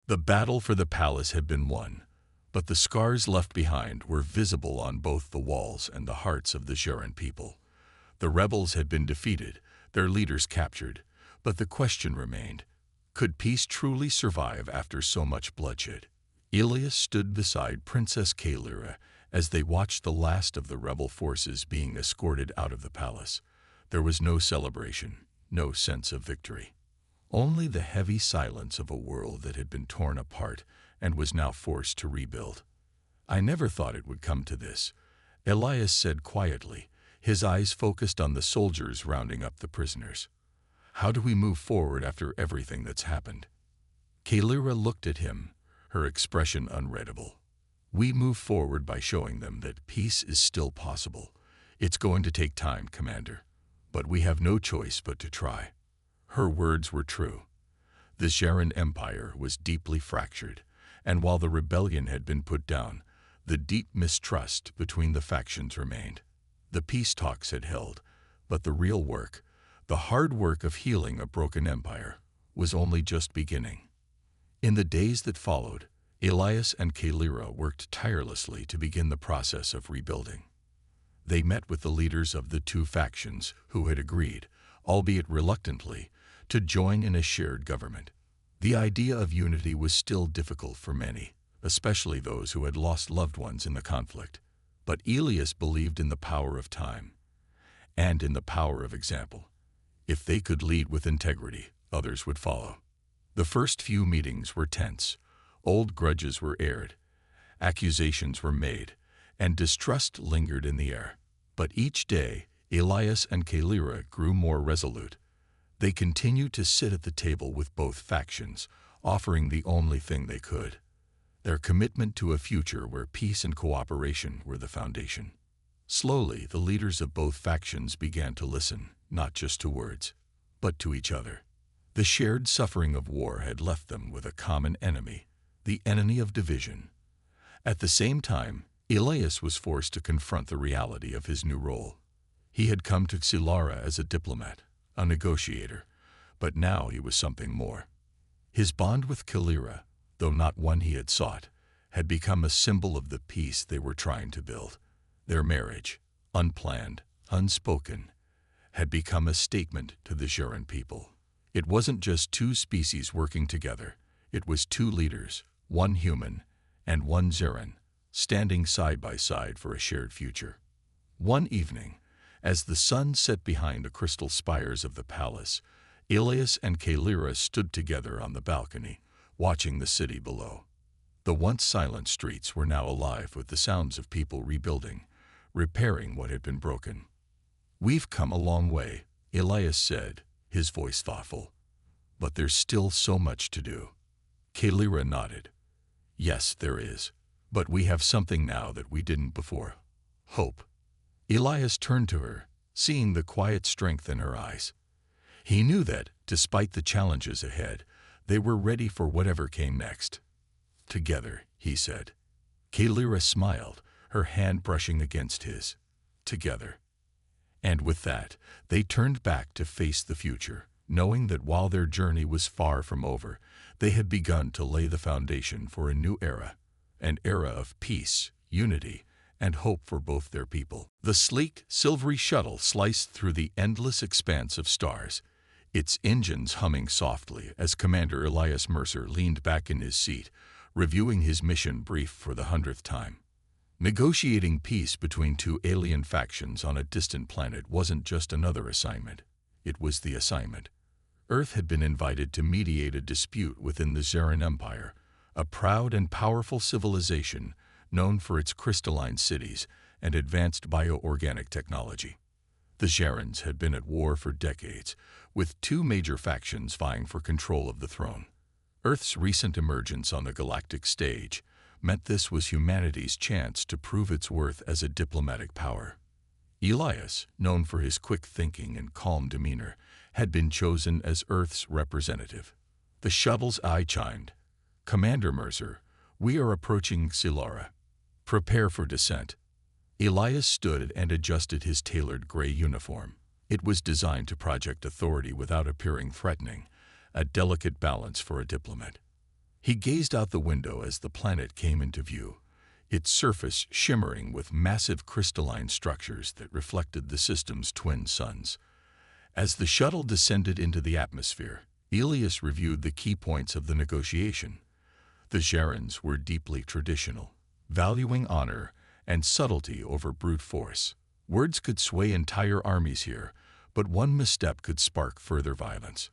The battle for the palace had been won, but the scars left behind were visible on both the walls and the hearts of the Zheran people. The rebels had been defeated, their leaders captured, but the question remained, could peace truly survive after so much bloodshed? Ilias stood beside Princess Kalyra as they watched the last of the rebel forces being escorted out of the palace. There was no celebration, no sense of victory. Only the heavy silence of a world that had been torn apart and was now forced to rebuild. "I never thought it would come to this," Ilias said quietly, his eyes focused on the soldiers rounding up the prisoners. "How do we move forward after everything that's happened?" Kalyra looked at him, her expression unreadable. "We move forward by showing them that peace is still possible. It's going to take time, Commander, but we have no choice but to try." Her words were true. The Zheran Empire was deeply fractured, and while the rebellion had been put down, the deep mistrust between the factions remained. The peace talks had held, but the real work, the hard work of healing a broken empire, was only just beginning. In the days that followed, Ilias and Kalyra worked tirelessly to begin the process of rebuilding. They met with the leaders of the two factions who had agreed, albeit reluctantly, to join in a shared government. The idea of unity was still difficult for many, especially those who had lost loved ones in the conflict. But Ilias believed in the power of time, and in the power of example. If they could lead with integrity, others would follow. The first few meetings were tense. Old grudges were aired, accusations were made, and distrust lingered in the air. But each day, Ilias and Kalyra grew more resolute. They continued to sit at the table with both factions, offering the only thing they could: their commitment to a future where peace and cooperation were the foundation. Slowly, the leaders of both factions began to listen, not just to words, but to each other. The shared suffering of war had left them with a common enemy, the enemy of division. At the same time, Ilias was forced to confront the reality of his new role. He had come to Xylara as a diplomat, a negotiator, but now he was something more. His bond with Kalyra, though not one he had sought, had become a symbol of the peace they were trying to build. Their marriage, unplanned, unspoken, had become a statement to the Zheran people. It wasn't just two species working together, it was two leaders, one human and one Zheran, standing side by side for a shared future. One evening, as the sun set behind the crystal spires of the palace, Ilias and Kalyra stood together on the balcony, watching the city below. The once silent streets were now alive with the sounds of people rebuilding, repairing what had been broken. "We've come a long way," Ilias said, his voice thoughtful. "But there's still so much to do." Kalyra nodded. "Yes, there is. But we have something now that we didn't before: hope." Ilias turned to her, seeing the quiet strength in her eyes. He knew that, despite the challenges ahead, they were ready for whatever came next. "Together," he said. Kalyra smiled, her hand brushing against his. "Together." And with that, they turned back to face the future, knowing that while their journey was far from over, they had begun to lay the foundation for a new era, an era of peace, unity, and hope for both their people. The sleek, silvery shuttle sliced through the endless expanse of stars, its engines humming softly as Commander Ilias Mercer leaned back in his seat, reviewing his mission brief for the 100th time. Negotiating peace between two alien factions on a distant planet wasn't just another assignment. It was the assignment. Earth had been invited to mediate a dispute within the Zheran Empire, a proud and powerful civilization known for its crystalline cities and advanced bioorganic technology. The Zherans had been at war for decades, with two major factions vying for control of the throne. Earth's recent emergence on the galactic stage meant this was humanity's chance to prove its worth as a diplomatic power. Ilias, known for his quick thinking and calm demeanor, had been chosen as Earth's representative. The shuttle's eye chimed. "Commander Mercer, we are approaching Xylara. Prepare for descent." Ilias stood and adjusted his tailored gray uniform. It was designed to project authority without appearing threatening, a delicate balance for a diplomat. He gazed out the window as the planet came into view, its surface shimmering with massive crystalline structures that reflected the system's twin suns. As the shuttle descended into the atmosphere, Elias reviewed the key points of the negotiation. The Gerans were deeply traditional, valuing honor and subtlety over brute force. Words could sway entire armies here, but one misstep could spark further violence.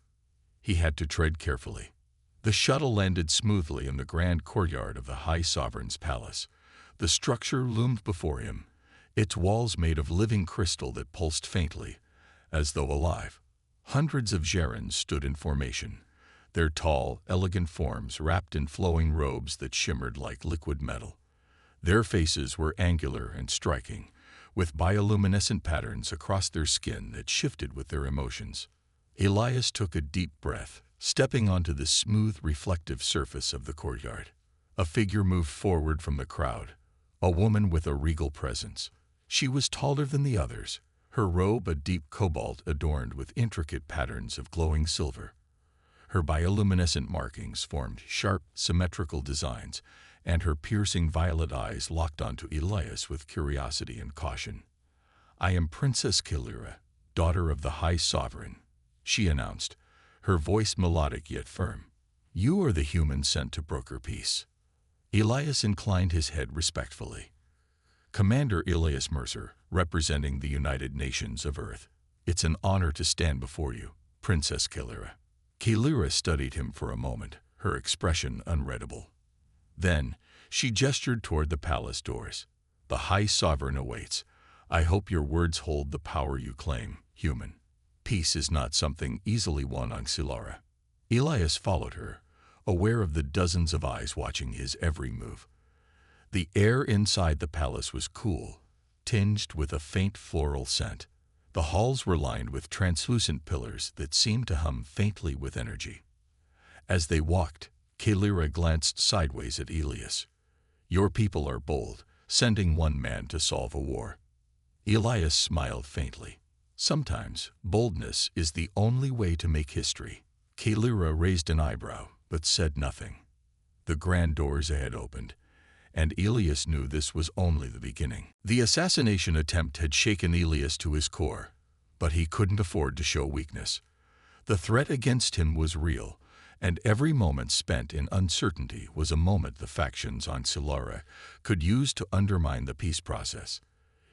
He had to tread carefully. The shuttle landed smoothly in the grand courtyard of the High Sovereign's palace. The structure loomed before him, its walls made of living crystal that pulsed faintly, as though alive. Hundreds of Gerans stood in formation, their tall, elegant forms wrapped in flowing robes that shimmered like liquid metal. Their faces were angular and striking, with bioluminescent patterns across their skin that shifted with their emotions. Elias took a deep breath, stepping onto the smooth, reflective surface of the courtyard. A figure moved forward from the crowd, a woman with a regal presence. She was taller than the others, her robe a deep cobalt adorned with intricate patterns of glowing silver. Her bioluminescent markings formed sharp, symmetrical designs, and her piercing violet eyes locked onto Elias with curiosity and caution. "I am Princess Kalira, daughter of the High Sovereign," she announced, her voice melodic yet firm. "You are the human sent to broker peace." Elias inclined his head respectfully. "Commander Elias Mercer, representing the United Nations of Earth. It's an honor to stand before you, Princess Kalira." Kalira studied him for a moment, her expression unreadable. Then, she gestured toward the palace doors. "The High Sovereign awaits. I hope your words hold the power you claim, human. Peace is not something easily won on Silara." Elias followed her, aware of the dozens of eyes watching his every move. The air inside the palace was cool, tinged with a faint floral scent. The halls were lined with translucent pillars that seemed to hum faintly with energy. As they walked, Kalira glanced sideways at Elias. "Your people are bold, sending one man to solve a war." Elias smiled faintly. "Sometimes boldness is the only way to make history." Kalira raised an eyebrow, but said nothing. The grand doors ahead opened, and Elias knew this was only the beginning. The assassination attempt had shaken Elias to his core, but he couldn't afford to show weakness. The threat against him was real, and every moment spent in uncertainty was a moment the factions on Silara could use to undermine the peace process.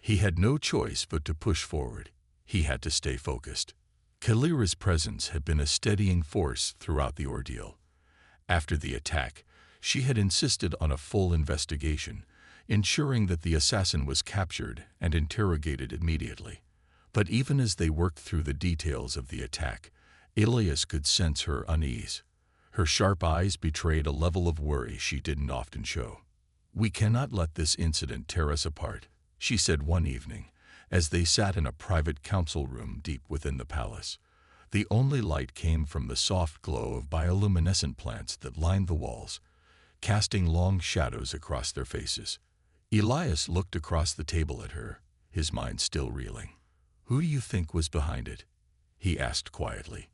He had no choice but to push forward. He had to stay focused. Kalira's presence had been a steadying force throughout the ordeal. After the attack, she had insisted on a full investigation, ensuring that the assassin was captured and interrogated immediately. But even as they worked through the details of the attack, Elias could sense her unease. Her sharp eyes betrayed a level of worry she didn't often show. "We cannot let this incident tear us apart," she said one evening, as they sat in a private council room deep within the palace. The only light came from the soft glow of bioluminescent plants that lined the walls, casting long shadows across their faces. Elias looked across the table at her, his mind still reeling. "Who do you think was behind it?" he asked quietly.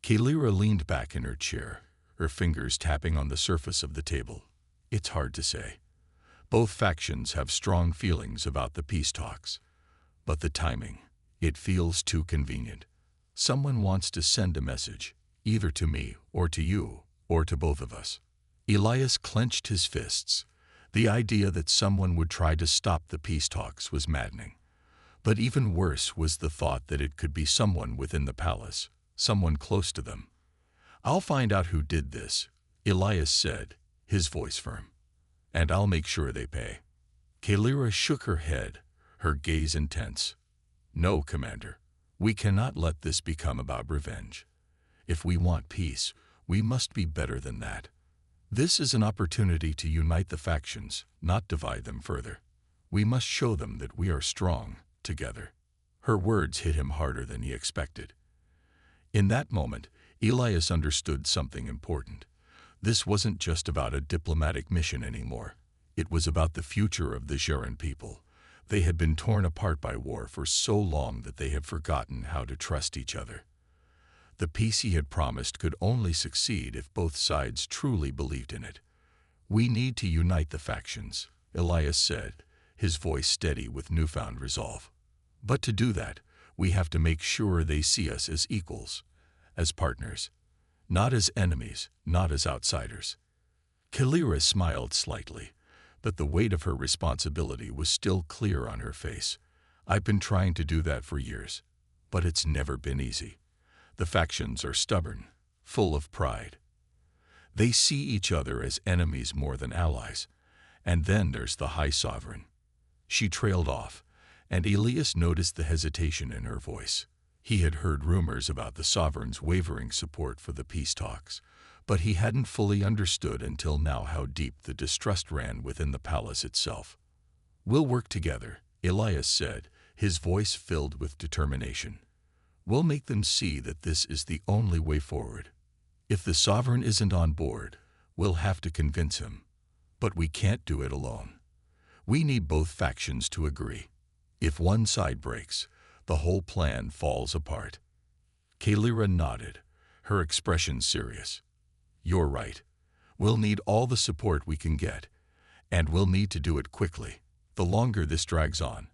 Kalira leaned back in her chair, her fingers tapping on the surface of the table. "It's hard to say. Both factions have strong feelings about the peace talks. But the timing, it feels too convenient. Someone wants to send a message, either to me or to you, or to both of us." Elias clenched his fists. The idea that someone would try to stop the peace talks was maddening. But even worse was the thought that it could be someone within the palace, someone close to them. "I'll find out who did this," Elias said, his voice firm. "And I'll make sure they pay." Kalira shook her head, her gaze intense. "No, Commander. We cannot let this become about revenge. If we want peace, we must be better than that. This is an opportunity to unite the factions, not divide them further. We must show them that we are strong, together." Her words hit him harder than he expected. In that moment, Elias understood something important. This wasn't just about a diplomatic mission anymore. It was about the future of the Geran people. They had been torn apart by war for so long that they had forgotten how to trust each other. The peace he had promised could only succeed if both sides truly believed in it. "We need to unite the factions," Elias said, his voice steady with newfound resolve. "But to do that, we have to make sure they see us as equals, as partners, not as enemies, not as outsiders." Kalira smiled slightly, but the weight of her responsibility was still clear on her face. "I've been trying to do that for years, but it's never been easy. The factions are stubborn, full of pride. They see each other as enemies more than allies. And then there's the High Sovereign." She trailed off, and Elias noticed the hesitation in her voice. He had heard rumors about the Sovereign's wavering support for the peace talks, but he hadn't fully understood until now how deep the distrust ran within the palace itself. "We'll work together," Elias said, his voice filled with determination. "We'll make them see that this is the only way forward. If the Sovereign isn't on board, we'll have to convince him. But we can't do it alone. We need both factions to agree. If one side breaks, the whole plan falls apart." Kalira nodded, her expression serious. "You're right. We'll need all the support we can get, and we'll need to do it quickly. The longer this drags on,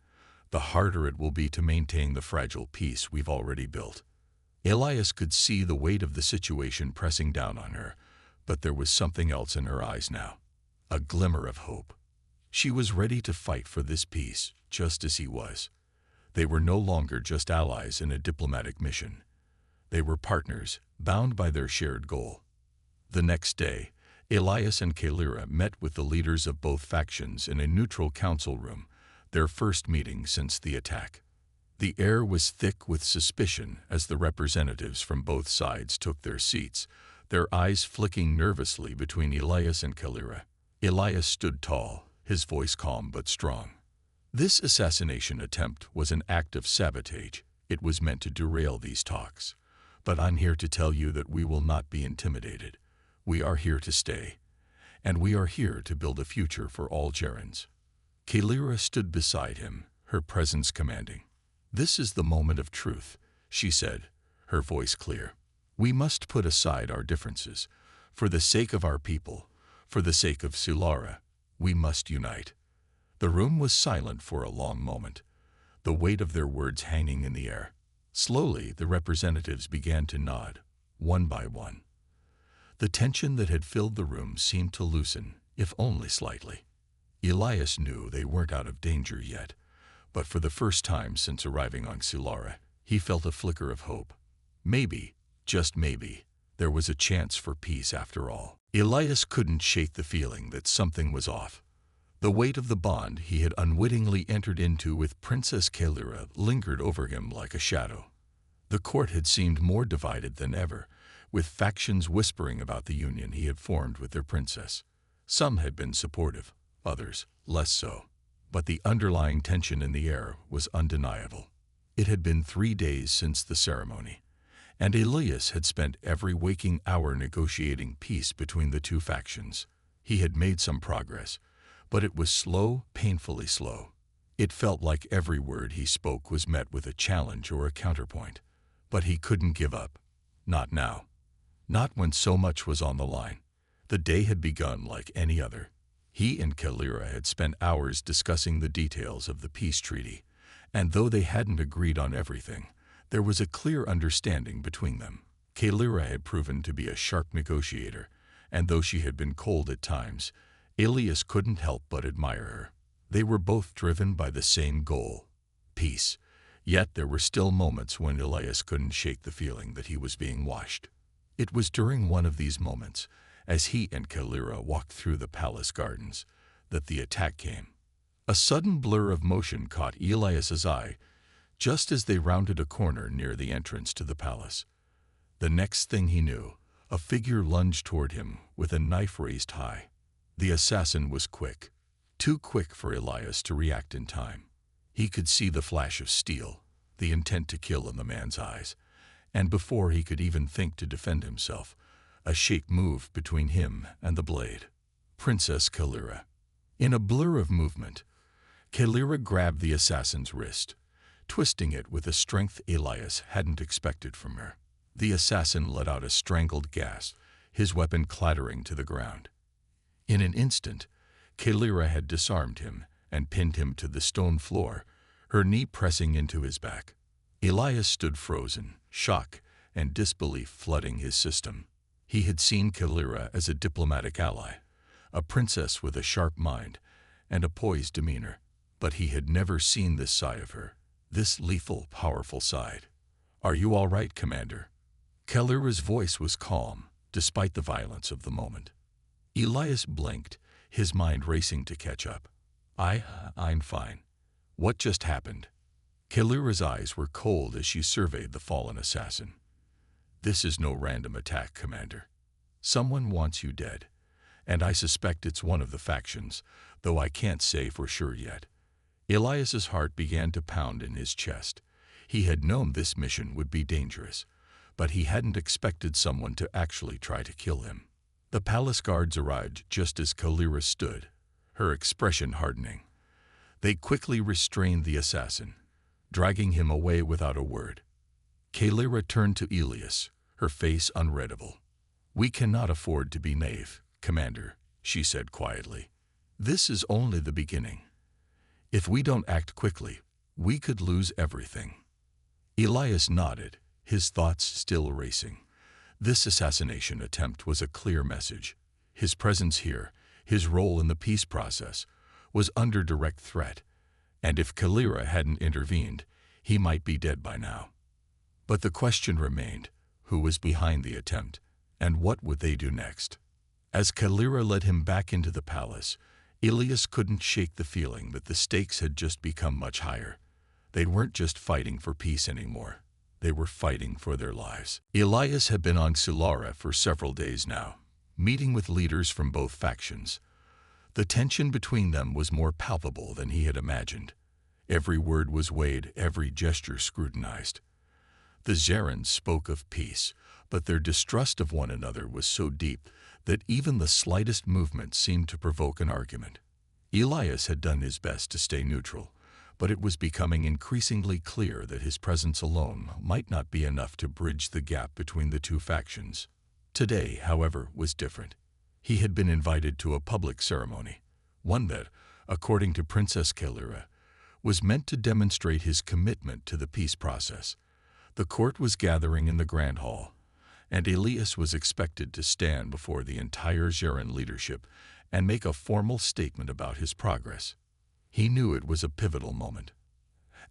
the harder it will be to maintain the fragile peace we've already built." Elias could see the weight of the situation pressing down on her, but there was something else in her eyes now. A glimmer of hope. She was ready to fight for this peace, just as he was. They were no longer just allies in a diplomatic mission. They were partners, bound by their shared goal. The next day, Elias and Kalira met with the leaders of both factions in a neutral council room, their first meeting since the attack. The air was thick with suspicion as the representatives from both sides took their seats, their eyes flicking nervously between Elias and Kalira. Elias stood tall, his voice calm but strong. "This assassination attempt was an act of sabotage. It was meant to derail these talks. But I'm here to tell you that we will not be intimidated. We are here to stay. And we are here to build a future for all Gerans." Kalira stood beside him, her presence commanding. "This is the moment of truth," she said, her voice clear. "We must put aside our differences. For the sake of our people, for the sake of Sulara, we must unite." The room was silent for a long moment, the weight of their words hanging in the air. Slowly, the representatives began to nod, one by one. The tension that had filled the room seemed to loosen, if only slightly. Elias knew they weren't out of danger yet, but for the first time since arriving on Sulara, he felt a flicker of hope. Maybe, just maybe, there was a chance for peace after all. Elias couldn't shake the feeling that something was off. The weight of the bond he had unwittingly entered into with Princess Kalira lingered over him like a shadow. The court had seemed more divided than ever, with factions whispering about the union he had formed with their princess. Some had been supportive, others less so. But the underlying tension in the air was undeniable. It had been 3 days since the ceremony, and Elias had spent every waking hour negotiating peace between the two factions. He had made some progress, but it was slow, painfully slow. It felt like every word he spoke was met with a challenge or a counterpoint. But he couldn't give up. Not now. Not when so much was on the line. The day had begun like any other. He and Kalira had spent hours discussing the details of the peace treaty, and though they hadn't agreed on everything, there was a clear understanding between them. Kalira had proven to be a sharp negotiator, and though she had been cold at times, Elias couldn't help but admire her. They were both driven by the same goal, peace. Yet there were still moments when Elias couldn't shake the feeling that he was being watched. It was during one of these moments, as he and Kalira walked through the palace gardens, that the attack came. A sudden blur of motion caught Elias's eye, just as they rounded a corner near the entrance to the palace. The next thing he knew, a figure lunged toward him with a knife raised high. The assassin was quick, too quick for Elias to react in time. He could see the flash of steel, the intent to kill in the man's eyes, and before he could even think to defend himself, a shape moved between him and the blade. Princess Kalira. In a blur of movement, Kalira grabbed the assassin's wrist, twisting it with a strength Elias hadn't expected from her. The assassin let out a strangled gasp, his weapon clattering to the ground. In an instant, Kalira had disarmed him and pinned him to the stone floor, her knee pressing into his back. Elias stood frozen, shock and disbelief flooding his system. He had seen Kalira as a diplomatic ally, a princess with a sharp mind and a poised demeanor, but he had never seen this side of her, this lethal, powerful side. "Are you all right, Commander?" Kalira's voice was calm, despite the violence of the moment. Elias blinked, his mind racing to catch up. I'm fine. What just happened?" Kalira's eyes were cold as she surveyed the fallen assassin. "This is no random attack, Commander. Someone wants you dead, and I suspect it's one of the factions, though I can't say for sure yet." Elias's heart began to pound in his chest. He had known this mission would be dangerous, but he hadn't expected someone to actually try to kill him. The palace guards arrived just as Kalira stood, her expression hardening. They quickly restrained the assassin, dragging him away without a word. Kalira turned to Elias, her face unreadable. "We cannot afford to be naive, Commander," she said quietly. "This is only the beginning. If we don't act quickly, we could lose everything." Elias nodded, his thoughts still racing. This assassination attempt was a clear message. His presence here, his role in the peace process, was under direct threat, and if Kalira hadn't intervened, he might be dead by now. But the question remained, who was behind the attempt, and what would they do next? As Kalira led him back into the palace, Elias couldn't shake the feeling that the stakes had just become much higher. They weren't just fighting for peace anymore. They were fighting for their lives. Elias had been on Sulara for several days now, meeting with leaders from both factions. The tension between them was more palpable than he had imagined. Every word was weighed, every gesture scrutinized. The Zerans spoke of peace, but their distrust of one another was so deep that even the slightest movement seemed to provoke an argument. Elias had done his best to stay neutral, but it was becoming increasingly clear that his presence alone might not be enough to bridge the gap between the two factions. Today, however, was different. He had been invited to a public ceremony, one that, according to Princess Kalira, was meant to demonstrate his commitment to the peace process. The court was gathering in the Grand Hall, and Elias was expected to stand before the entire Zeran leadership and make a formal statement about his progress. He knew it was a pivotal moment.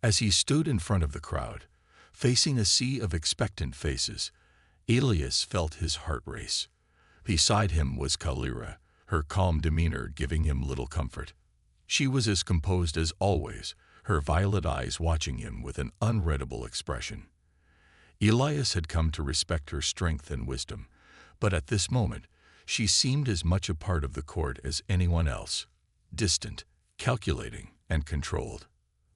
As he stood in front of the crowd, facing a sea of expectant faces, Elias felt his heart race. Beside him was Kalira, her calm demeanor giving him little comfort. She was as composed as always, her violet eyes watching him with an unreadable expression. Elias had come to respect her strength and wisdom, but at this moment, she seemed as much a part of the court as anyone else, distant, calculating, and controlled.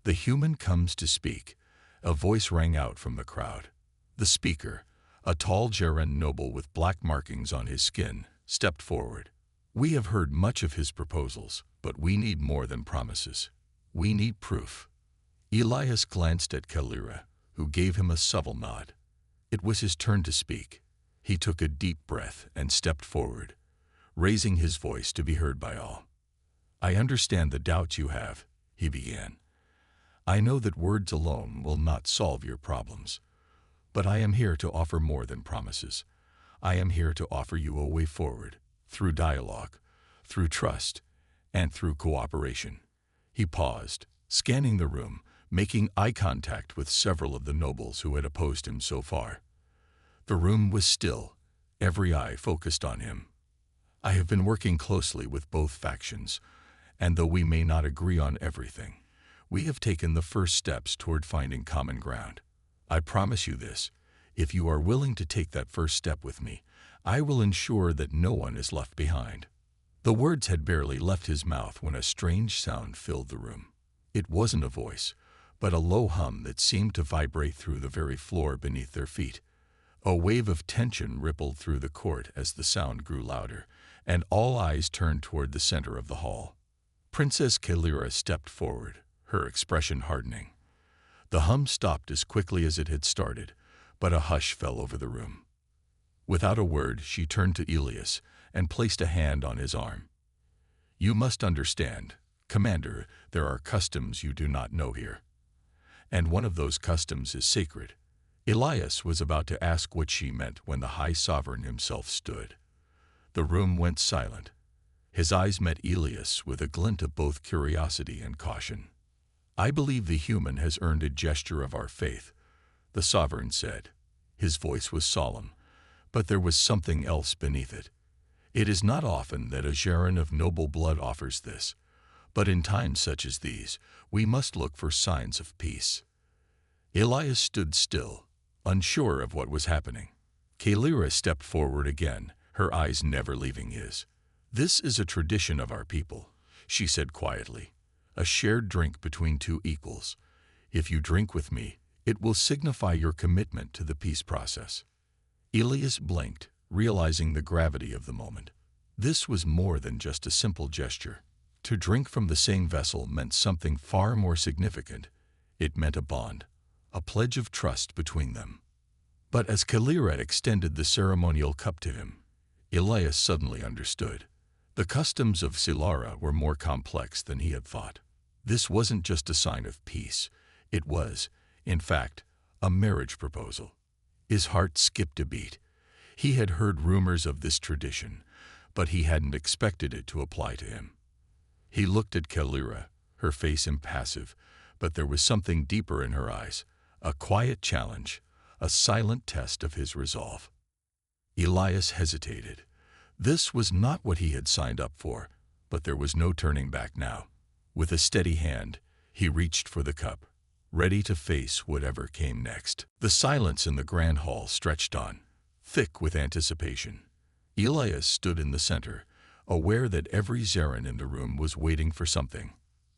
"The human comes to speak," a voice rang out from the crowd. The speaker, a tall Zeran noble with black markings on his skin, stepped forward. "We have heard much of his proposals, but we need more than promises. We need proof." Elias glanced at Kalira, who gave him a subtle nod. It was his turn to speak. He took a deep breath and stepped forward, raising his voice to be heard by all. "I understand the doubts you have," he began. "I know that words alone will not solve your problems. But I am here to offer more than promises. I am here to offer you a way forward, through dialogue, through trust, and through cooperation." He paused, scanning the room, making eye contact with several of the nobles who had opposed him so far. The room was still, every eye focused on him. "I have been working closely with both factions, and though we may not agree on everything, we have taken the first steps toward finding common ground. I promise you this, if you are willing to take that first step with me, I will ensure that no one is left behind." The words had barely left his mouth when a strange sound filled the room. It wasn't a voice, but a low hum that seemed to vibrate through the very floor beneath their feet. A wave of tension rippled through the court as the sound grew louder, and all eyes turned toward the center of the hall. Princess Kalira stepped forward, her expression hardening. The hum stopped as quickly as it had started, but a hush fell over the room. Without a word, she turned to Elias and placed a hand on his arm. "You must understand, Commander, there are customs you do not know here. And one of those customs is sacred." Elias was about to ask what she meant when the High Sovereign himself stood. The room went silent. His eyes met Elias with a glint of both curiosity and caution. "I believe the human has earned a gesture of our faith," the Sovereign said. His voice was solemn, but there was something else beneath it. "It is not often that a Jaren of noble blood offers this, but in times such as these, we must look for signs of peace." Elias stood still, unsure of what was happening. Kalira stepped forward again, her eyes never leaving his. "This is a tradition of our people," she said quietly. "A shared drink between two equals. If you drink with me, it will signify your commitment to the peace process." Elias blinked, realizing the gravity of the moment. This was more than just a simple gesture. To drink from the same vessel meant something far more significant. It meant a bond, a pledge of trust between them. But as Kalira extended the ceremonial cup to him, Elias suddenly understood. The customs of Silara were more complex than he had thought. This wasn't just a sign of peace. It was, in fact, a marriage proposal. His heart skipped a beat. He had heard rumors of this tradition, but he hadn't expected it to apply to him. He looked at Kalira, her face impassive, but there was something deeper in her eyes, a quiet challenge, a silent test of his resolve. Elias hesitated. This was not what he had signed up for, but there was no turning back now. With a steady hand, he reached for the cup, ready to face whatever came next. The silence in the grand hall stretched on, thick with anticipation. Elias stood in the center, aware that every Jaren in the room was waiting for something.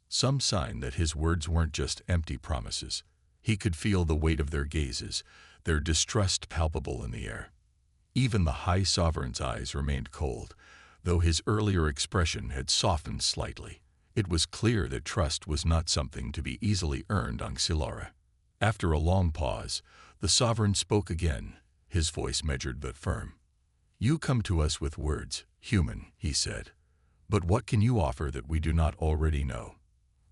Some sign that his words weren't just empty promises. He could feel the weight of their gazes, their distrust palpable in the air. Even the High Sovereign's eyes remained cold, though his earlier expression had softened slightly. It was clear that trust was not something to be easily earned on Silara. After a long pause, the Sovereign spoke again, his voice measured but firm. "You come to us with words, human," he said. "But what can you offer that we do not already know?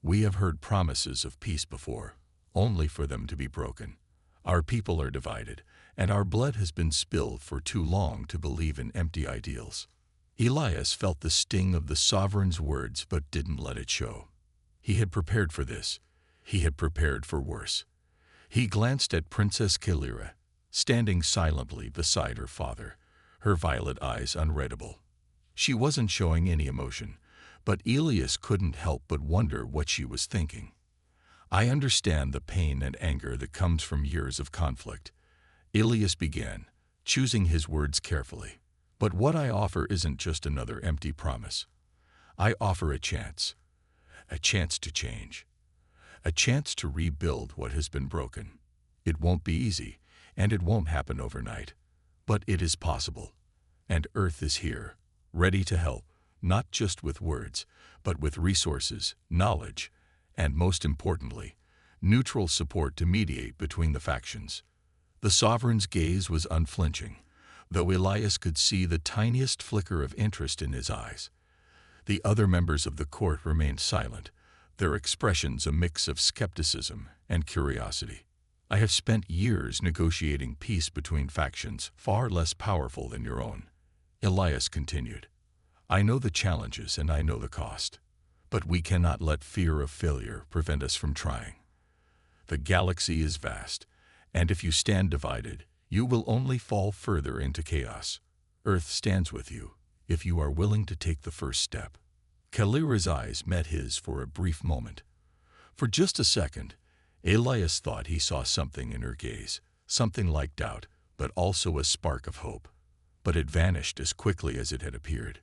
We have heard promises of peace before, only for them to be broken. Our people are divided, and our blood has been spilled for too long to believe in empty ideals." Elias felt the sting of the Sovereign's words but didn't let it show. He had prepared for this. He had prepared for worse. He glanced at Princess Kalira, standing silently beside her father, her violet eyes unreadable. She wasn't showing any emotion, but Elias couldn't help but wonder what she was thinking. "I understand the pain and anger that comes from years of conflict," Elias began, choosing his words carefully. "But what I offer isn't just another empty promise. I offer a chance to change, a chance to rebuild what has been broken. It won't be easy, and it won't happen overnight, but it is possible. And Earth is here, ready to help, not just with words, but with resources, knowledge, and most importantly, neutral support to mediate between the factions." The Sovereign's gaze was unflinching, though Elias could see the tiniest flicker of interest in his eyes. The other members of the court remained silent, their expressions a mix of skepticism and curiosity. "I have spent years negotiating peace between factions far less powerful than your own," Elias continued. "I know the challenges and I know the cost, but we cannot let fear of failure prevent us from trying. The galaxy is vast, and if you stand divided, you will only fall further into chaos. Earth stands with you, if you are willing to take the first step." Kalira's eyes met his for a brief moment. For just a second, Elias thought he saw something in her gaze, something like doubt, but also a spark of hope. But it vanished as quickly as it had appeared.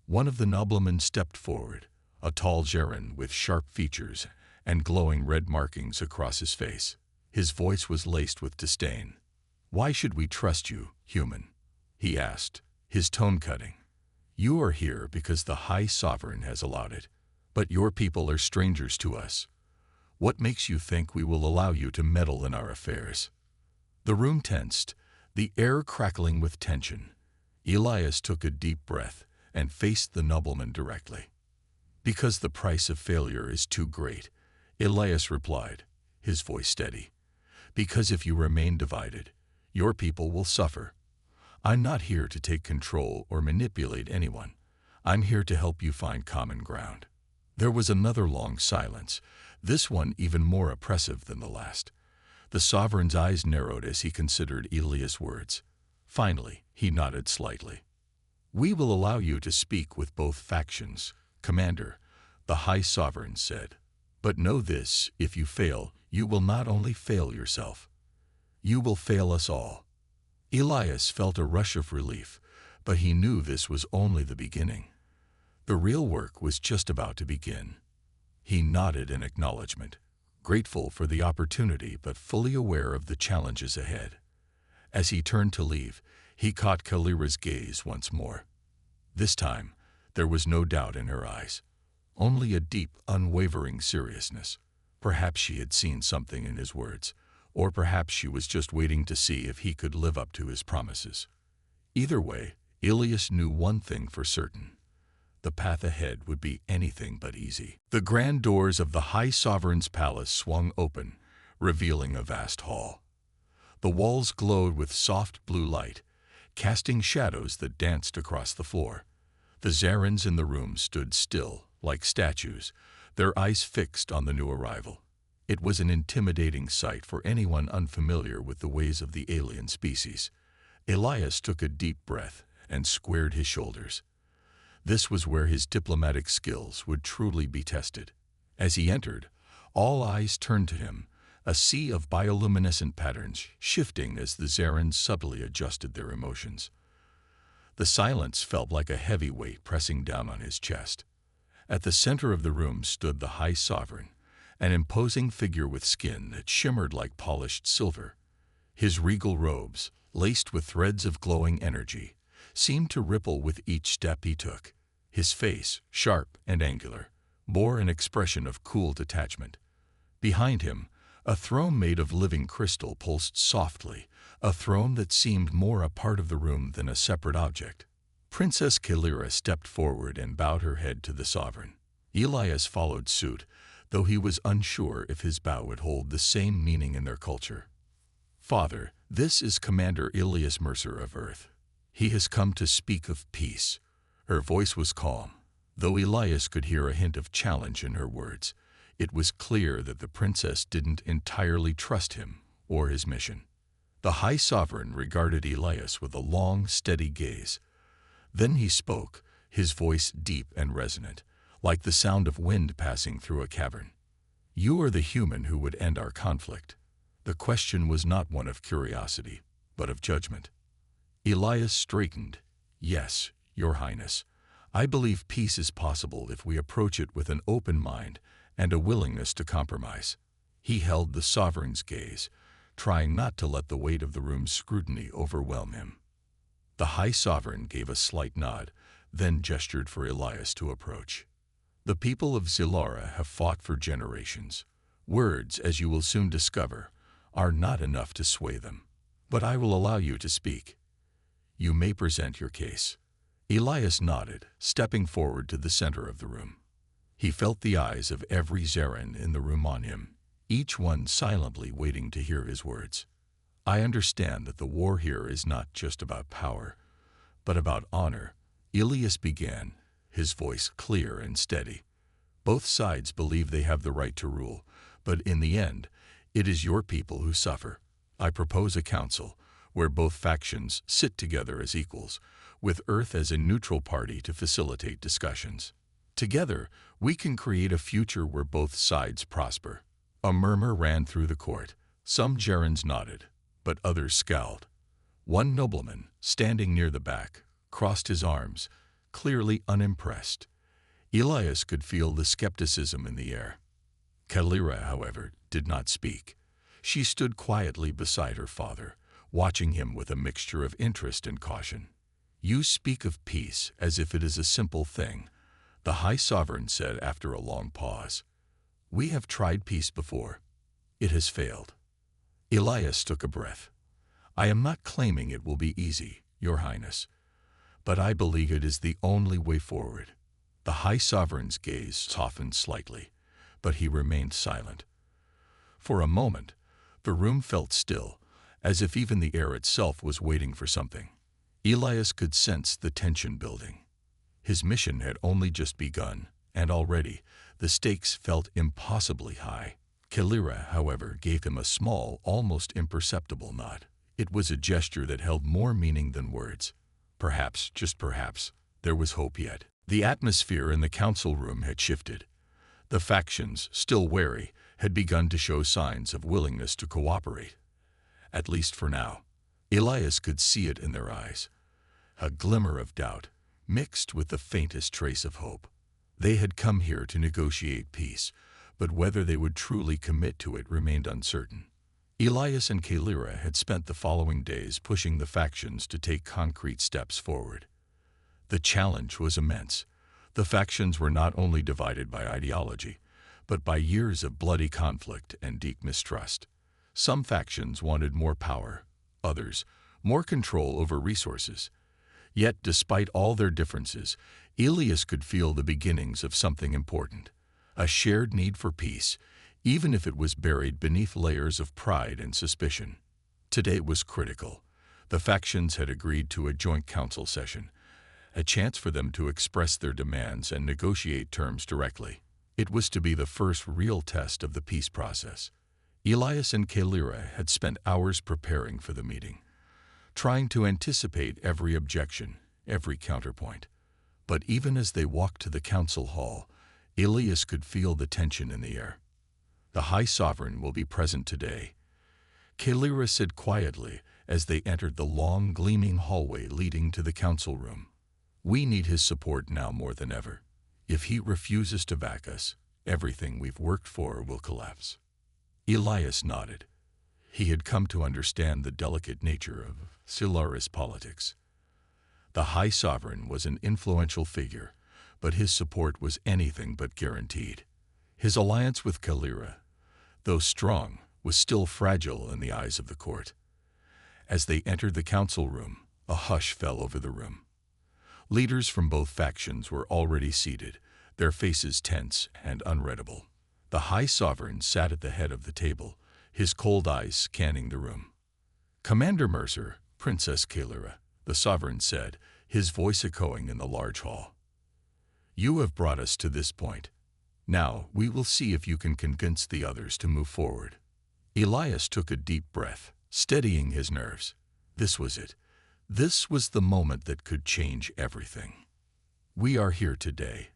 One of the noblemen stepped forward, a tall Jaren with sharp features and glowing red markings across his face. His voice was laced with disdain. "Why should we trust you, human?" he asked, his tone cutting. "You are here because the High Sovereign has allowed it, but your people are strangers to us. What makes you think we will allow you to meddle in our affairs?" The room tensed, the air crackling with tension. Elias took a deep breath and faced the nobleman directly. "Because the price of failure is too great," Elias replied, his voice steady. "Because if you remain divided, your people will suffer. I'm not here to take control or manipulate anyone. I'm here to help you find common ground." There was another long silence, this one even more oppressive than the last. The sovereign's eyes narrowed as he considered Elias' words. Finally, he nodded slightly. "We will allow you to speak with both factions, Commander," the High Sovereign said. "But know this, if you fail, you will not only fail yourself. You will fail us all." Elias felt a rush of relief, but he knew this was only the beginning. The real work was just about to begin. He nodded in acknowledgement, grateful for the opportunity but fully aware of the challenges ahead. As he turned to leave, he caught Kalira's gaze once more. This time, there was no doubt in her eyes, only a deep, unwavering seriousness. Perhaps she had seen something in his words, or perhaps she was just waiting to see if he could live up to his promises. Either way, Elias knew one thing for certain. The path ahead would be anything but easy. The grand doors of the High Sovereign's palace swung open, revealing a vast hall. The walls glowed with soft blue light, casting shadows that danced across the floor. The Zarans in the room stood still, like statues, their eyes fixed on the new arrival. It was an intimidating sight for anyone unfamiliar with the ways of the alien species. Elias took a deep breath and squared his shoulders. This was where his diplomatic skills would truly be tested. As he entered, all eyes turned to him, a sea of bioluminescent patterns shifting as the Zarans subtly adjusted their emotions. The silence felt like a heavy weight pressing down on his chest. At the center of the room stood the High Sovereign, an imposing figure with skin that shimmered like polished silver. His regal robes, laced with threads of glowing energy, seemed to ripple with each step he took. His face, sharp and angular, bore an expression of cool detachment. Behind him, a throne made of living crystal pulsed softly, a throne that seemed more a part of the room than a separate object. Princess Kalira stepped forward and bowed her head to the sovereign. Elias followed suit, though he was unsure if his bow would hold the same meaning in their culture. "Father, this is Commander Elias Mercer of Earth. He has come to speak of peace." Her voice was calm, though Elias could hear a hint of challenge in her words. It was clear that the princess didn't entirely trust him or his mission. The High Sovereign regarded Elias with a long, steady gaze. Then he spoke, his voice deep and resonant, like the sound of wind passing through a cavern. "You are the human who would end our conflict." The question was not one of curiosity, but of judgment. Elias straightened. "Yes, Your Highness. I believe peace is possible if we approach it with an open mind and a willingness to compromise." He held the sovereign's gaze, trying not to let the weight of the room's scrutiny overwhelm him. The High Sovereign gave a slight nod, then gestured for Elias to approach. "The people of Zilara have fought for generations. Words, as you will soon discover, are not enough to sway them. But I will allow you to speak. You may present your case." Elias nodded, stepping forward to the center of the room. He felt the eyes of every Zaran in the room on him, each one silently waiting to hear his words. "I understand that the war here is not just about power, but about honor," Elias began, his voice clear and steady. "Both sides believe they have the right to rule, but in the end, it is your people who suffer. I propose a council, where both factions sit together as equals, with Earth as a neutral party to facilitate discussions. Together, we can create a future where both sides prosper." A murmur ran through the court. Some Jarans nodded, but others scowled. One nobleman, standing near the back, crossed his arms, clearly unimpressed. Elias could feel the skepticism in the air. Kalira, however, did not speak. She stood quietly beside her father, watching him with a mixture of interest and caution. "You speak of peace as if it is a simple thing," the High Sovereign said after a long pause. "We have tried peace before. It has failed." Elias took a breath. I am not claiming it will be easy, Your Highness, but I believe it is the only way forward." The High Sovereign's gaze softened slightly, but he remained silent. For a moment, the room felt still, as if even the air itself was waiting for something. Elias could sense the tension building. His mission had only just begun, and already the stakes felt impossibly high. Kalira, however, gave him a small, almost imperceptible nod. It was a gesture that held more meaning than words. Perhaps, just perhaps, there was hope yet. The atmosphere in the council room had shifted. The factions, still wary, had begun to show signs of willingness to cooperate. At least for now. Elias could see it in their eyes. A glimmer of doubt, mixed with the faintest trace of hope. They had come here to negotiate peace, but whether they would truly commit to it remained uncertain. Elias and Kalira had spent the following days pushing the factions to take concrete steps forward. The challenge was immense. The factions were not only divided by ideology, but by years of bloody conflict and deep mistrust. Some factions wanted more power, others, more control over resources. Yet, despite all their differences, Elias could feel the beginnings of something important, a shared need for peace, even if it was buried beneath layers of pride and suspicion. Today was critical. The factions had agreed to a joint council session, a chance for them to express their demands and negotiate terms directly. It was to be the first real test of the peace process. Elias and Kalira had spent hours preparing for the meeting, trying to anticipate every objection, every counterpoint. But even as they walked to the council hall, Elias could feel the tension in the air. "The High Sovereign will be present today," Kalira said quietly as they entered the long, gleaming hallway leading to the council room. "We need his support now more than ever. If he refuses to back us, everything we've worked for will collapse." Elias nodded. He had come to understand the delicate nature of Silara's politics. The High Sovereign was an influential figure, but his support was anything but guaranteed. His alliance with Kalira, though strong, was still fragile in the eyes of the court. As they entered the council room, a hush fell over the room. Leaders from both factions were already seated, their faces tense and unreadable. The High Sovereign sat at the head of the table, his cold eyes scanning the room. "Commander Mercer, Princess Kalira," the Sovereign said, his voice echoing in the large hall. "You have brought us to this point. Now we will see if you can convince the others to move forward." Elias took a deep breath, steadying his nerves. This was it. This was the moment that could change everything. "We are here today,"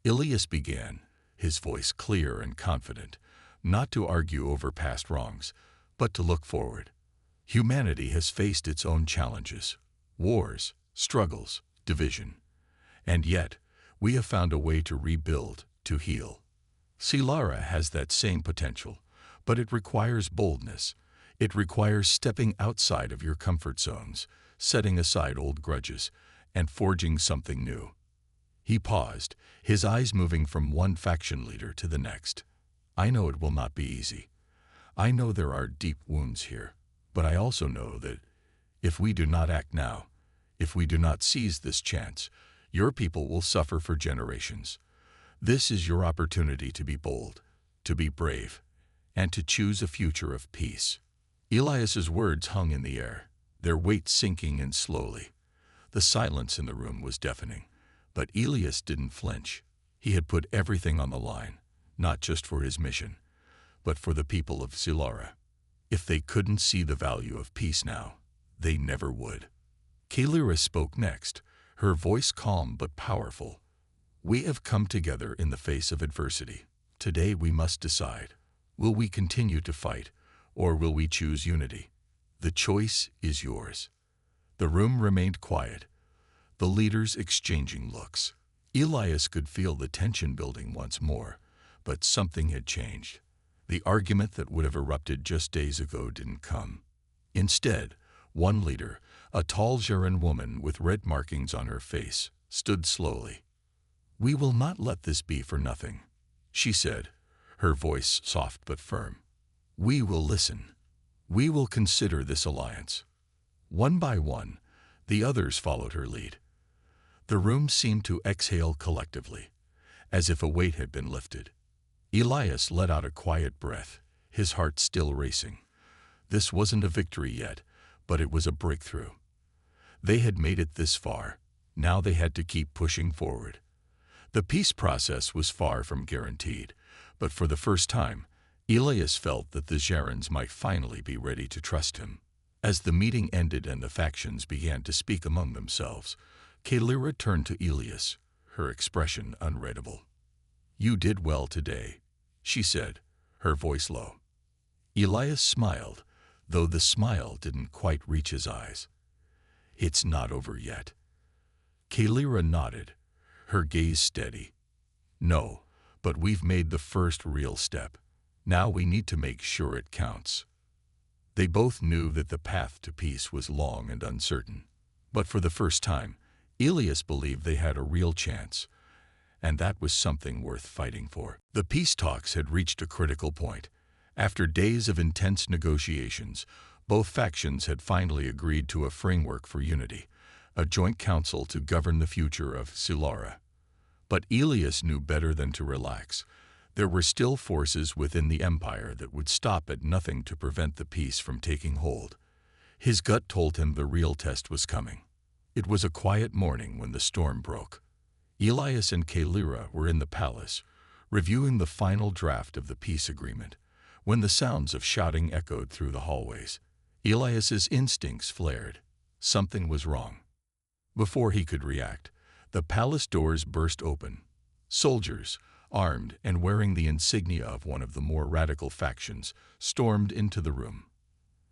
Elias began, his voice clear and confident, not to argue over past wrongs, but to look forward. Humanity has faced its own challenges, wars, struggles, division. And yet, we have found a way to rebuild, to heal. Silara has that same potential, but it requires boldness. It requires stepping outside of your comfort zones, setting aside old grudges, and forging something new. He paused, his eyes moving from one faction leader to the next. "I know it will not be easy. I know there are deep wounds here, but I also know that if we do not act now, if we do not seize this chance, your people will suffer for generations. This is your opportunity to be bold, to be brave, and to choose a future of peace." Elias's words hung in the air, their weight sinking in slowly. The silence in the room was deafening, but Elias didn't flinch. He had put everything on the line, not just for his mission, but for the people of Silara. If they couldn't see the value of peace now, they never would. Kalira spoke next, her voice calm but powerful. "We have come together in the face of adversity. Today we must decide. Will we continue to fight, or will we choose unity? The choice is yours." The room remained quiet, the leaders exchanging looks. Elias could feel the tension building once more, but something had changed. The argument that would have erupted just days ago didn't come. Instead, one leader, a tall Jaren woman with red markings on her face, stood slowly. "We will not let this be for nothing," she said, her voice soft but firm. "We will listen. We will consider this alliance. One by one, the others followed her lead. The room seemed to exhale collectively, as if a weight had been lifted. Elias let out a quiet breath, his heart still racing. This wasn't a victory yet, but it was a breakthrough. They had made it this far. Now they had to keep pushing forward. The peace process was far from guaranteed, but for the first time, Elias felt that the Gerans might finally be ready to trust him. As the meeting ended and the factions began to speak among themselves, Kalira turned to Elias, her expression unreadable. "You did well today," she said, her voice low. Elias smiled, though the smile didn't quite reach his eyes. "It's not over yet." Kalira nodded, her gaze steady. "No, but we've made the first real step. Now we need to make sure it counts." They both knew that the path to peace was long and uncertain, but for the first time, Elias believed they had a real chance, and that was something worth fighting for. The peace talks had reached a critical point. After days of intense negotiations, both factions had finally agreed to a framework for unity, a joint council to govern the future of Solara. But Elias knew better than to relax. There were still forces within the empire that would stop at nothing to prevent the peace from taking hold. His gut told him the real test was coming. It was a quiet morning when the storm broke. Elias and Kalira were in the palace, reviewing the final draft of the peace agreement, when the sounds of shouting echoed through the hallways. Elias's instincts flared. Something was wrong. Before he could react, the palace doors burst open. Soldiers, armed and wearing the insignia of one of the more radical factions, stormed into the room.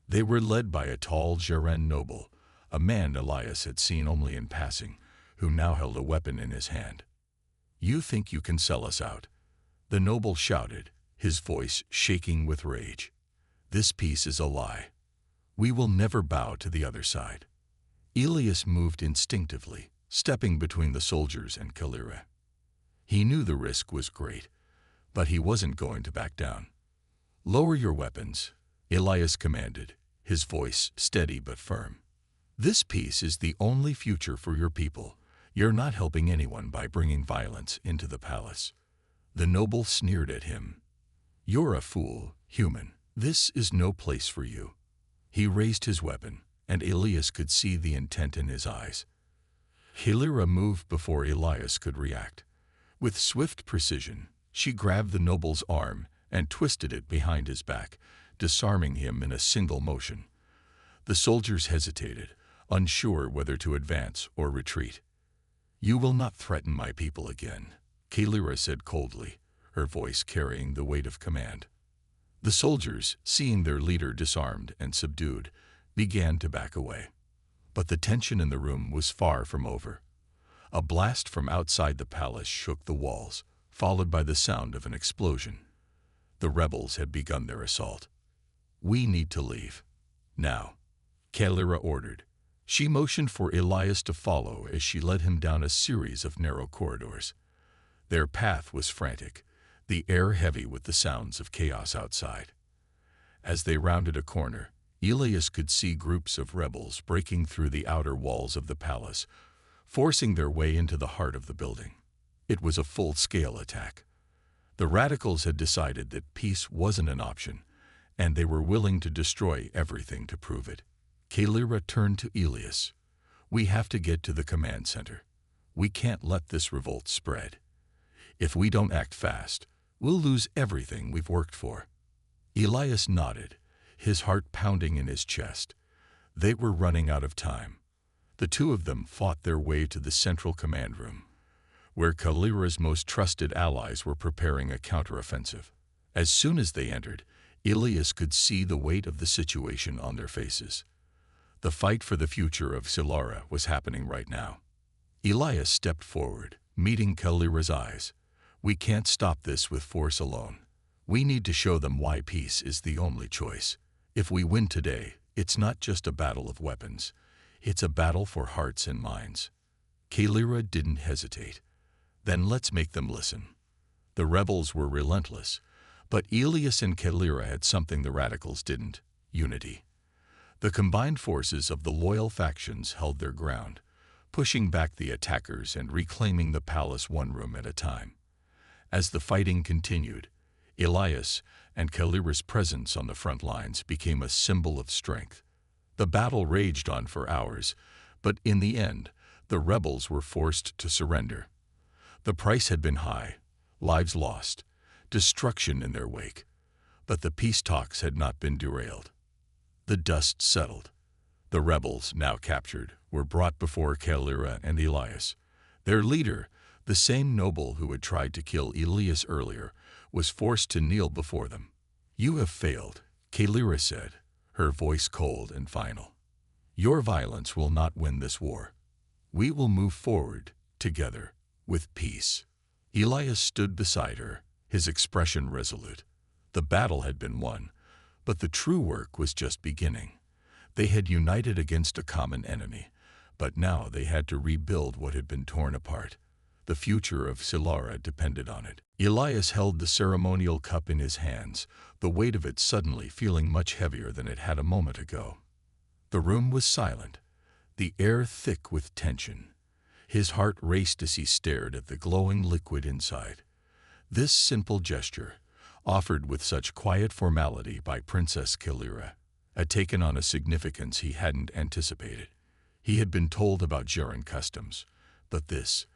They were led by a tall Geran noble, a man Elias had seen only in passing, who now held a weapon in his hand. "You think you can sell us out?" the noble shouted, his voice shaking with rage. "This peace is a lie. We will never bow to the other side." Elias moved instinctively, stepping between the soldiers and Kalira. He knew the risk was great, but he wasn't going to back down. "Lower your weapons," Elias commanded, his voice steady but firm. "This peace is the only future for your people. You're not helping anyone by bringing violence into the palace." The noble sneered at him. "You're a fool, human. This is no place for you." He raised his weapon, and Elias could see the intent in his eyes. Kalira moved before Elias could react. With swift precision, she grabbed the noble's arm and twisted it behind his back, disarming him in a single motion. The soldiers hesitated, unsure whether to advance or retreat. "You will not threaten my people again," Kalira said coldly, her voice carrying the weight of command. The soldiers, seeing their leader disarmed and subdued, began to back away. But the tension in the room was far from over. A blast from outside the palace shook the walls, followed by the sound of an explosion. The rebels had begun their assault. "We need to leave. Now," Kalira ordered. She motioned for Elias to follow as she led him down a series of narrow corridors. Their path was frantic, the air heavy with the sounds of chaos outside. As they rounded a corner, Elias could see groups of rebels breaking through the outer walls of the palace, forcing their way into the heart of the building. It was a full-scale attack. The radicals had decided that peace wasn't an option, and they were willing to destroy everything to prove it. Kalira turned to Elias. "We have to get to the command center. We can't let this revolt spread. If we don't act fast, we'll lose everything we've worked for." Elias nodded, his heart pounding in his chest. They were running out of time. The two of them fought their way to the central command room, where Kalira's most trusted allies were preparing a counteroffensive. As soon as they entered, Elias could see the weight of the situation on their faces. The fight for the future of Solara was happening right now. Elias stepped forward, meeting Kalira's eyes. "We can't stop this with force alone. We need to show them why peace is the only choice. If we win today, it's not just a battle of weapons. It's a battle for hearts and minds." Kalira didn't hesitate. "Then let's make them listen." The rebels were relentless, but Elias and Kalira had something the radicals didn't: unity. The combined forces of the loyal factions held their ground, pushing back the attackers and reclaiming the palace one room at a time. As the fighting continued, Elias and Kalira's presence on the front lines became a symbol of strength. The battle raged on for hours, but in the end, the rebels were forced to surrender. The price had been high, lives lost, destruction in their wake, but the peace talks had not been derailed. The dust settled. The rebels, now captured, were brought before Kalira and Elias. Their leader, the same noble who had tried to kill Elias earlier, was forced to kneel before them. "You have failed," Kalira said, her voice cold and final. "Your violence will not win this war. We will move forward, together, with peace." Elias stood beside her, his expression resolute. The battle had been won, but the true work was just beginning. They had united against a common enemy, but now they had to rebuild what had been torn apart. The future of Silara depended on it. Elias held the ceremonial cup in his hands, the weight of it suddenly feeling much heavier than it had a moment ago. The room was silent, the air thick with tension. His heart raced as he stared at the glowing liquid inside. This simple gesture, offered with such quiet formality by Princess Kalira, had taken on a significance he hadn't anticipated. He had been told about Jaren customs, but this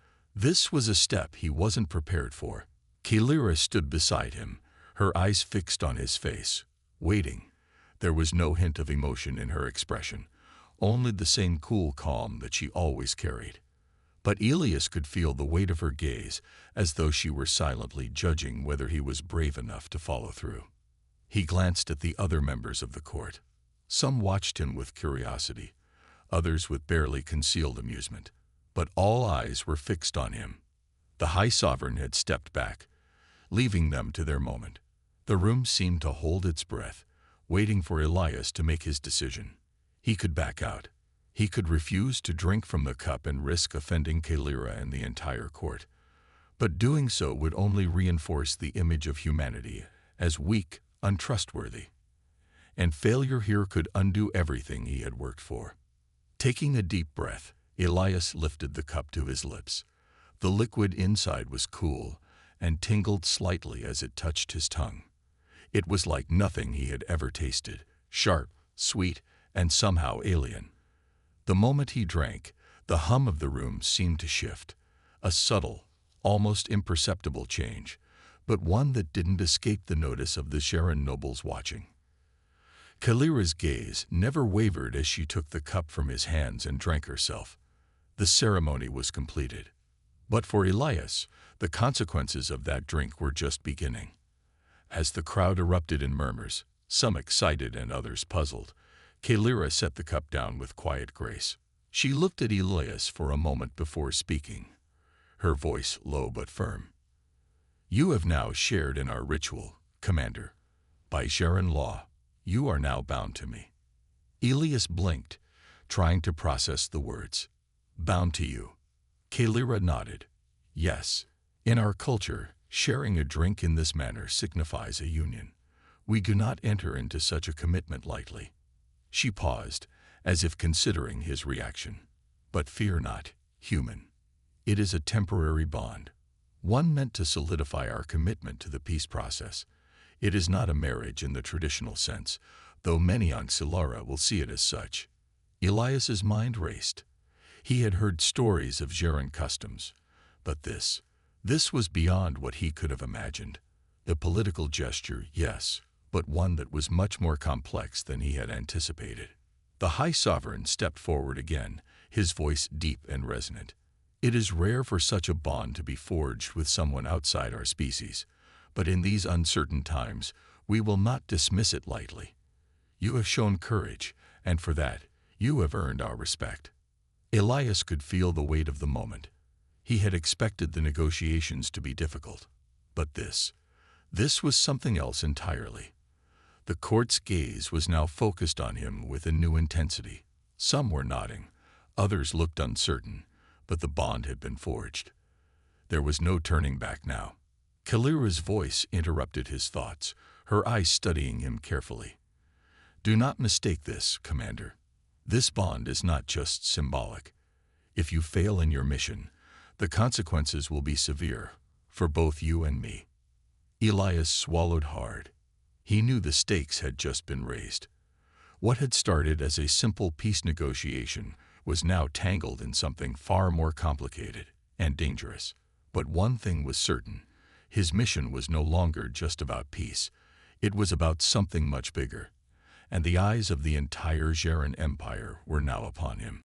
was a step he wasn't prepared for. Kalira stood beside him, her eyes fixed on his face, waiting. There was no hint of emotion in her expression, only the same cool calm that she always carried. But Elias could feel the weight of her gaze, as though she were silently judging whether he was brave enough to follow through. He glanced at the other members of the court. Some watched him with curiosity, others with barely concealed amusement, but all eyes were fixed on him. The High Sovereign had stepped back, leaving them to their moment. The room seemed to hold its breath, waiting for Elias to make his decision. He could back out. He could refuse to drink from the cup and risk offending Kalira and the entire court. But doing so would only reinforce the image of humanity as weak, untrustworthy. And failure here could undo everything he had worked for. Taking a deep breath, Elias lifted the cup to his lips. The liquid inside was cool and tingled slightly as it touched his tongue. It was like nothing he had ever tasted, sharp, sweet, and somehow alien. The moment he drank, the hum of the room seemed to shift, a subtle, almost imperceptible change, but one that didn't escape the notice of the Jaren nobles watching. Kalira's gaze never wavered as she took the cup from his hands and drank herself. The ceremony was completed. But for Elias, the consequences of that drink were just beginning. As the crowd erupted in murmurs, some excited and others puzzled, Kalira set the cup down with quiet grace. She looked at Elias for a moment before speaking, her voice low but firm. "You have now shared in our ritual, Commander. By Jaren law, you are now bound to me." Elias blinked, trying to process the words. "Bound to you." Kalira nodded. "Yes. In our culture, sharing a drink in this manner signifies a union. We do not enter into such a commitment lightly." She paused, as if considering his reaction. "But fear not, human. It is a temporary bond, one meant to solidify our commitment to the peace process. It is not a marriage in the traditional sense, though many on Silara will see it as such." Elias's mind raced. He had heard stories of Jaren customs, but this was beyond what he could have imagined. A political gesture, yes, but one that was much more complex than he had anticipated. The High Sovereign stepped forward again, his voice deep and resonant. "It is rare for such a bond to be forged with someone outside our species, but in these uncertain times, we will not dismiss it lightly. You have shown courage, and for that, you have earned our respect." Elias could feel the weight of the moment. He had expected the negotiations to be difficult, but this was something else entirely. The court's gaze was now focused on him with a new intensity. Some were nodding, others looked uncertain, but the bond had been forged. There was no turning back now. Kalira's voice interrupted his thoughts, her eyes studying him carefully. Do not mistake this, Commander. This bond is not just symbolic. If you fail in your mission, the consequences will be severe, for both you and me." Elias swallowed hard. He knew the stakes had just been raised. What had started as a simple peace negotiation was now tangled in something far more complicated and dangerous. But one thing was certain: his mission was no longer just about peace. It was about something much bigger, and the eyes of the entire Jaren Empire were now upon him.